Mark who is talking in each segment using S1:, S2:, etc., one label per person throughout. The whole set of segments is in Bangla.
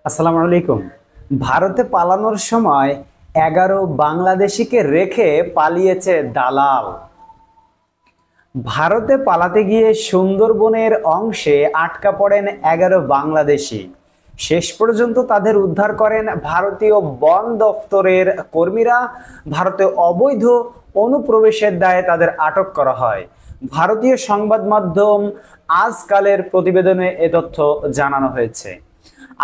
S1: আসসালামু আলাইকুম। ভারতে পালানোর সময় 11 বাংলাদেশিকে রেখে পালিয়েছে দালাল। ভারতে পালাতে গিয়ে সুন্দরবনের অংশে আটকা পড়েন 11 বাংলাদেশি। শেষ পর্যন্ত তাদের উদ্ধার করেন ভারতীয় বন দপ্তরের কর্মীরা। ভারতে অবৈধ অনুপ্রবেশের দায়ে তাদের আটক করা হয়। ভারতীয় সংবাদ মাধ্যম আজকালের প্রতিবেদনে এ তথ্য জানানো হয়েছে।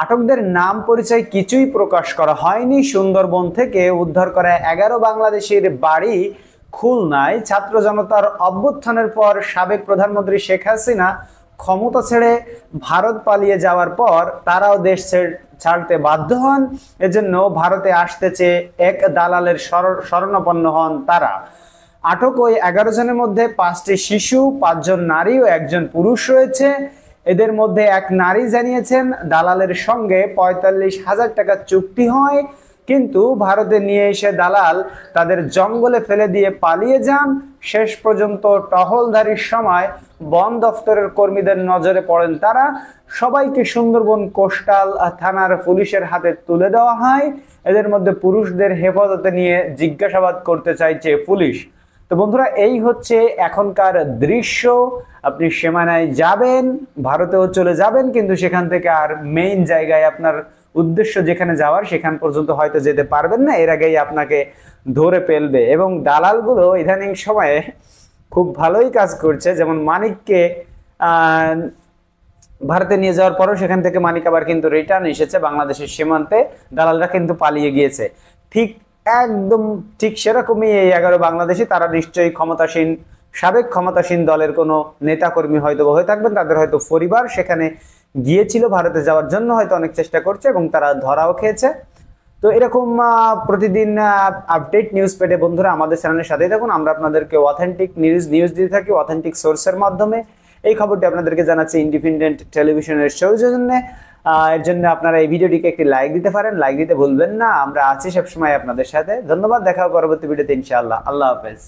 S1: আটকদের নাম পরিচয় কিছুই প্রকাশ করা হয়নি। সুন্দরবন থেকে উদ্ধার করা 11 বাংলাদেশির বাড়ি খুলনায়। ছাত্র জনতার অভ্যুত্থানের পর সাবেক প্রধানমন্ত্রী শেখ হাসিনা ক্ষমতা ছেড়ে ভারত পালিয়ে যাওয়ার পর তারাও দেশ ছাড়তে বাধ্য হন। এজন্য ভারতে আসতে চেয়ে এক দালালের শরণাপন্ন হন তারা। আটক ওই 11 জনের মধ্যে 5টি শিশু, 5 জন নারী ও 1 জন পুরুষ রয়েছে। এদের মধ্যে এক নারী জানিয়েছেন দালালের সঙ্গে 45,000 টাকা চুক্তি হয়, কিন্তু ভারতে নিয়ে এসে দালাল তাদের জঙ্গলে ফেলে দিয়ে পালিয়ে যান। শেষ পর্যন্ত টহলদারির সময় বন দফতরের কর্মীদের নজরে পড়েন তারা। সবাইকে সুন্দরবন কোস্টাল থানার পুলিশের হাতে তুলে দেওয়া হয়। এদের মধ্যে পুরুষদের হেফাজতে নিয়ে জিজ্ঞাসাবাদ করতে চাইছে পুলিশ। তো বন্ধুরা, এই হচ্ছে এখনকার দৃশ্য। আপনি সীমানায় যাবেন, ভারতেও চলে যাবেন, কিন্তু সেখান থেকে আর মেইন জায়গায় আপনার উদ্দেশ্য যেখানে যাওয়ার সেখান পর্যন্ত হয়তো যেতে পারবেন না। এর আগেই আপনাকে ধরে ফেলবে। এবং দালালগুলো ইদানিং সময়ে খুব ভালোই কাজ করছে। যেমন মানিককে ভারতে নিয়ে যাওয়ার পরও সেখান থেকে মানিক আবার কিন্তু রিটার্ন এসেছে বাংলাদেশের সীমান্তে। দালালরা কিন্তু পালিয়ে গিয়েছে। একদম ঠিক সেরকমই এই 11 বাংলাদেশি, তারা নিশ্চয়ই সাবেক ক্ষমতাসীন দলের কোনো নেতাকর্মী হয়তো হয়ে থাকবেন। তাদের হয়তো পরিবার সেখানে গিয়েছিল ভারতে যাওয়ার জন্য, হয়তো অনেক চেষ্টা করছে এবং তারা ধরাও খেয়েছে। তো এরকম প্রতিদিন আপডেট নিউজ পেতে বন্ধুরা আমাদের চ্যানেলের সাথেই থাকুন। আমরা আপনাদেরকে অথেন্টিক নিউজ দিয়ে থাকি অথেন্টিক সোর্সের মাধ্যমে। এই খবরটি আপনাদেরকে জানাচ্ছি ইন্ডিপেন্ডেন্ট টেলিভিশনের সৌজন্যে। এর জন্য আপনারা এই ভিডিওটিকে একটি লাইক দিতে পারেন, লাইক দিতে ভুলবেন না। আমরা আছি সবসময় আপনাদের সাথে। ধন্যবাদ, দেখা হবে পরবর্তী ভিডিওতে ইনশাআল্লাহ। আল্লাহ হাফেজ।